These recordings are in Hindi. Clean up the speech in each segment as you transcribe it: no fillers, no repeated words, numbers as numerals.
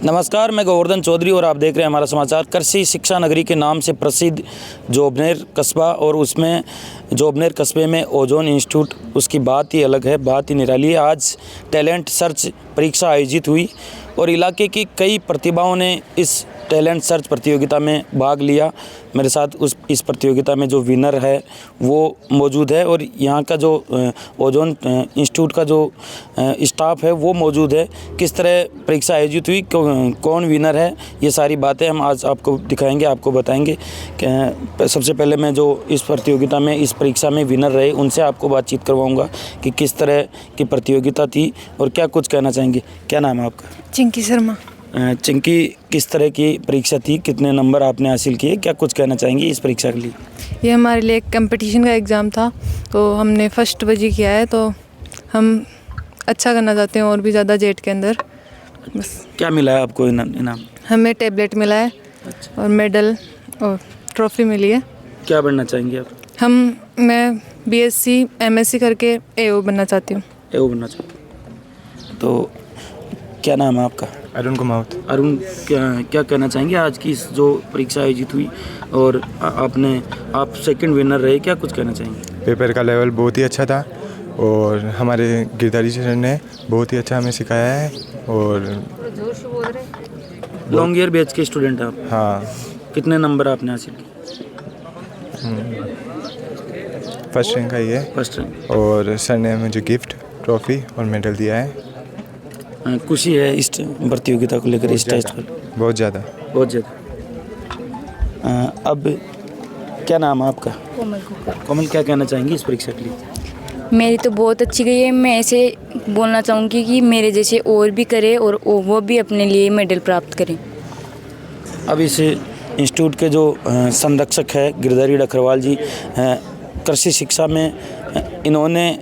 नमस्कार, मैं गोवर्धन चौधरी और आप देख रहे हैं हमारा समाचार। कृषि शिक्षा नगरी के नाम से प्रसिद्ध जोबनेर कस्बा और उसमें जोबनेर कस्बे में ओजोन इंस्टीट्यूट, उसकी बात ही अलग है, बात ही निराली है। आज टैलेंट सर्च परीक्षा आयोजित हुई और इलाके की कई प्रतिभाओं ने इस टैलेंट सर्च प्रतियोगिता में भाग लिया। मेरे साथ इस प्रतियोगिता में जो विनर है वो मौजूद है और यहाँ का जो ओजोन इंस्टीट्यूट का जो स्टाफ है वो मौजूद है। किस तरह परीक्षा आयोजित हुई, कौन विनर है, ये सारी बातें हम आज आपको दिखाएंगे, आपको बताएंगे। सबसे पहले मैं जो इस प्रतियोगिता में, इस परीक्षा में विनर रहे, उनसे आपको बातचीत करवाऊँगा कि किस तरह की प्रतियोगिता थी और क्या कुछ कहना चाहेंगे। क्या नाम है आपका? चिंकी शर्मा। चिंकी, किस तरह की परीक्षा थी, कितने नंबर आपने हासिल किए, क्या कुछ कहना चाहेंगी इस परीक्षा के लिए? ये हमारे लिए एक कंपटीशन का एग्ज़ाम था, तो हमने फर्स्ट बजी किया है, तो हम अच्छा करना चाहते हैं और भी ज़्यादा जेट के अंदर। बस। क्या मिला है आपको इनाम? हमें टैबलेट मिला है। अच्छा। और मेडल और ट्रॉफी मिली है। क्या बनना चाहेंगे आप? मैं BSc MSc करके AO बनना चाहती हूँ। AO बनना चाहती हूँ। तो क्या नाम है आपका? अरुण कुमार। अरुण, क्या कहना चाहेंगे आज की इस जो परीक्षा आयोजित हुई और आप सेकंड विनर रहे, क्या कुछ कहना चाहेंगे? पेपर का लेवल बहुत ही अच्छा था और हमारे गिरधारी सर ने बहुत ही अच्छा हमें सिखाया है। और लॉन्ग ईयर बैच के स्टूडेंट हैं आप? हाँ। कितने नंबर आपने हासिल किए? फर्स्ट रैंक आई है। First rank. और सर ने मुझे गिफ्ट, ट्रॉफी और मेडल दिया है। खुशी है इस प्रतियोगिता को लेकर, इस टेस्ट पर? बहुत ज़्यादा। अब क्या नाम है आपका? कोमल, क्या कहना चाहेंगी इस परीक्षा के लिए? मेरी तो बहुत अच्छी गई है। मैं ऐसे बोलना चाहूँगी कि मेरे जैसे और भी करें और वो भी अपने लिए मेडल प्राप्त करें। अब इस इंस्टीट्यूट के जो संरक्षक है गिरधारी डखरवाल जी, कृषि शिक्षा में इन्होंने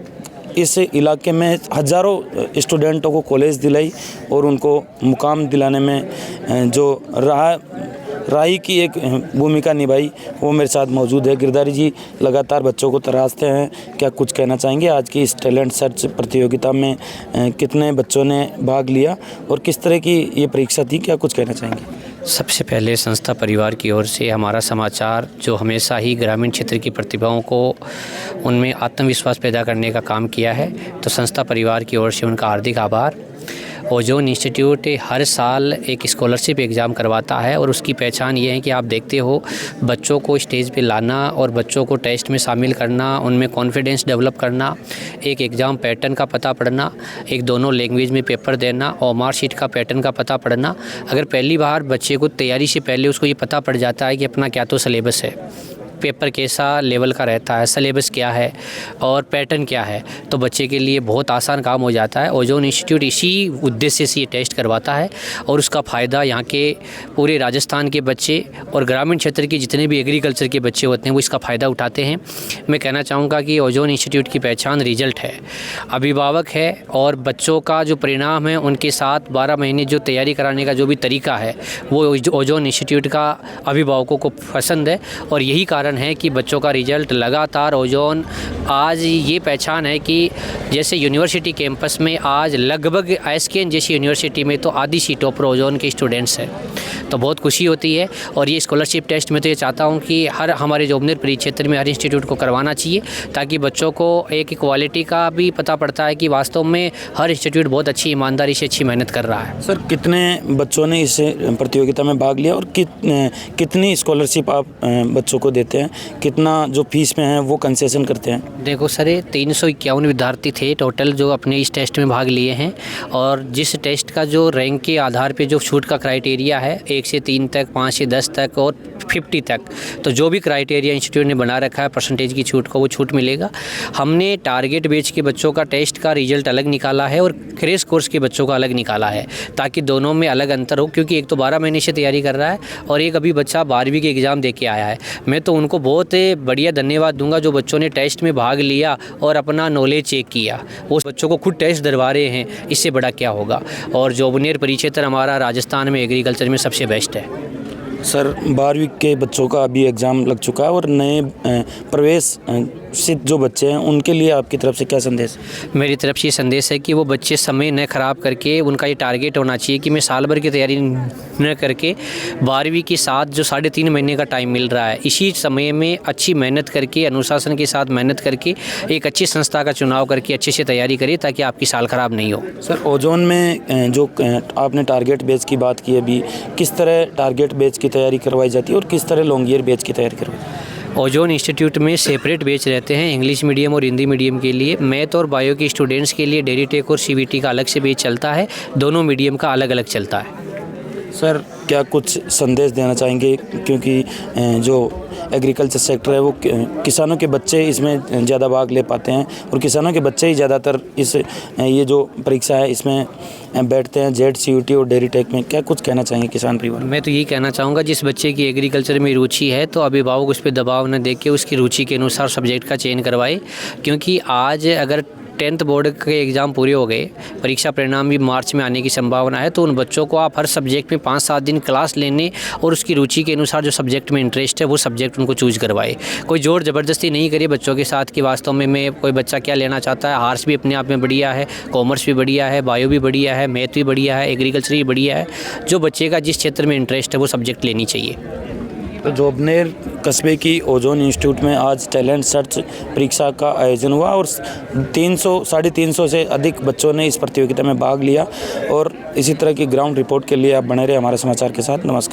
इस इलाके में हज़ारों स्टूडेंटों को कॉलेज दिलाई और उनको मुकाम दिलाने में जो राही की एक भूमिका निभाई, वो मेरे साथ मौजूद है। गिरधारी जी लगातार बच्चों को तराशते हैं, क्या कुछ कहना चाहेंगे आज की इस टैलेंट सर्च प्रतियोगिता में? कितने बच्चों ने भाग लिया और किस तरह की ये परीक्षा थी, क्या कुछ कहना चाहेंगे? सबसे पहले संस्था परिवार की ओर से हमारा समाचार जो हमेशा ही ग्रामीण क्षेत्र की प्रतिभाओं को उनमें आत्मविश्वास पैदा करने का काम किया है, तो संस्था परिवार की ओर से उनका हार्दिक आभार। ओजोन इंस्टीट्यूट हर साल एक स्कॉलरशिप एग्ज़ाम करवाता है और उसकी पहचान ये है कि आप देखते हो बच्चों को स्टेज पे लाना और बच्चों को टेस्ट में शामिल करना, उनमें कॉन्फिडेंस डेवलप करना, एक एग्ज़ाम पैटर्न का पता पड़ना, एक दोनों लैंग्वेज में पेपर देना और मार्कशीट का पैटर्न का पता पड़ना। अगर पहली बार बच्चे को तैयारी से पहले उसको ये पता पड़ जाता है कि अपना क्या तो सिलेबस है, पेपर कैसा लेवल का रहता है, सिलेबस क्या है और पैटर्न क्या है, तो बच्चे के लिए बहुत आसान काम हो जाता है। ओजोन इंस्टीट्यूट इसी उद्देश्य से ये टेस्ट करवाता है और उसका फ़ायदा यहाँ के पूरे राजस्थान के बच्चे और ग्रामीण क्षेत्र के जितने भी एग्रीकल्चर के बच्चे होते हैं वो इसका फ़ायदा उठाते हैं। मैं कहना चाहूँगा कि ओजोन इंस्टीट्यूट की पहचान रिजल्ट है, अभिभावक है और बच्चों का जो परिणाम है उनके साथ 12 महीने जो तैयारी कराने का जो भी तरीका है वो ओजोन इंस्टीट्यूट का अभिभावकों को पसंद है और यही कारण है कि बच्चों का रिजल्ट लगातार ओजोन आज ये पहचान है कि जैसे यूनिवर्सिटी कैंपस में आज लगभग SKN जैसी यूनिवर्सिटी में तो आधी सीटों पर ओजोन के स्टूडेंट्स हैं, तो बहुत खुशी होती है। और ये स्कॉलरशिप टेस्ट में तो ये चाहता हूँ कि हर हमारे जोबनेर परिक्षेत्र में हर इंस्टीट्यूट को करवाना चाहिए ताकि बच्चों को एक क्वालिटी का भी पता पड़ता है कि वास्तव में हर इंस्टीट्यूट बहुत अच्छी ईमानदारी से अच्छी मेहनत कर रहा है। सर, कितने बच्चों ने इस प्रतियोगिता में भाग लिया और कितनी स्कॉलरशिप आप बच्चों को देते हैं? कितना जो फीस में है वो कंसेशन करते हैं? देखो सर, 351 विद्यार्थी थे टोटल जो अपने इस टेस्ट में भाग लिए हैं और जिस टेस्ट का जो रैंक के आधार पे जो छूट का क्राइटेरिया है 1 से 3 तक, 5 से 10 तक और 50 तक, तो जो भी क्राइटेरिया इंस्टीट्यूट ने बना रखा है परसेंटेज की छूट को वो छूट मिलेगा। हमने टारगेट बैच के बच्चों का टेस्ट का रिजल्ट अलग निकाला है और क्रैश कोर्स के बच्चों का अलग निकाला है ताकि दोनों में अलग अंतर हो, क्योंकि एक तो 12 महीने से तैयारी कर रहा है और एक अभी बच्चा 12वीं के एग्ज़ाम दे के आया है। मैं तो उनको बहुत बढ़िया धन्यवाद दूंगा जो बच्चों ने टेस्ट में भाग लिया और अपना नॉलेज चेक किया। वो बच्चों को खुद टेस्ट दिलवा रहे हैं, इससे बड़ा क्या होगा। और जोबनेर परिक्षेत्र हमारा राजस्थान में एग्रीकल्चर में सबसे बेस्ट है। सर, 12वीं के बच्चों का अभी एग्ज़ाम लग चुका है और नए प्रवेश अशिक्षित जो बच्चे हैं उनके लिए आपकी तरफ से क्या संदेश? मेरी तरफ से ये संदेश है कि वो बच्चे समय न ख़राब करके, उनका ये टारगेट होना चाहिए कि मैं साल भर की तैयारी न करके 12वीं के साथ जो 3.5 महीने का टाइम मिल रहा है, इसी समय में अच्छी मेहनत करके, अनुशासन के साथ मेहनत करके एक अच्छी संस्था का चुनाव करके अच्छे से तैयारी करें ताकि आपकी साल ख़राब नहीं हो। सर, ओजोन में जो आपने टारगेट बैच की बात की अभी, किस तरह टारगेट बैच की तैयारी करवाई जाती है और किस तरह लॉन्ग ईयर बैच की तैयारी करवाई जाती है? ओजोन इंस्टीट्यूट में सेपरेट बैच रहते हैं, इंग्लिश मीडियम और हिंदी मीडियम के लिए। मैथ और बायो के स्टूडेंट्स के लिए डेरी टेक और सीबीटी का अलग से बैच चलता है, दोनों मीडियम का अलग अलग चलता है। सर, क्या कुछ संदेश देना चाहेंगे, क्योंकि जो एग्रीकल्चर सेक्टर है वो किसानों के बच्चे इसमें ज़्यादा भाग ले पाते हैं और किसानों के बच्चे ही ज़्यादातर इस ये जो परीक्षा है इसमें बैठते हैं, जेड, सीयूटी और डेरी टेक में, क्या कुछ कहना चाहेंगे किसान परिवार? मैं तो यही कहना चाहूँगा, जिस बच्चे की एग्रीकल्चर में रुचि है तो अभिभावक उस पर दबाव न दे के उसकी रुचि के अनुसार सब्जेक्ट का चयन करवाए, क्योंकि आज अगर 10th बोर्ड के एग्ज़ाम पूरे हो गए, परीक्षा परिणाम भी मार्च में आने की संभावना है, तो उन बच्चों को आप हर सब्जेक्ट में 5-7 दिन क्लास लेने और उसकी रुचि के अनुसार जो सब्जेक्ट में इंटरेस्ट है वो सब्जेक्ट उनको चूज करवाए। कोई जोर ज़बरदस्ती नहीं करे बच्चों के साथ कि वास्तव में कोई बच्चा क्या लेना चाहता है। आर्ट्स भी अपने आप में बढ़िया है, कॉमर्स भी बढ़िया है, बायो भी बढ़िया है, मैथ भी बढ़िया है, एग्रीकल्चर भी बढ़िया है। जो बच्चे का जिस क्षेत्र में इंटरेस्ट है वो सब्जेक्ट लेनी चाहिए। तो जोबनेर कस्बे की ओजोन इंस्टीट्यूट में आज टैलेंट सर्च परीक्षा का आयोजन हुआ और 300-350 से अधिक बच्चों ने इस प्रतियोगिता में भाग लिया। और इसी तरह की ग्राउंड रिपोर्ट के लिए आप बने रहे हमारे समाचार के साथ। नमस्कार।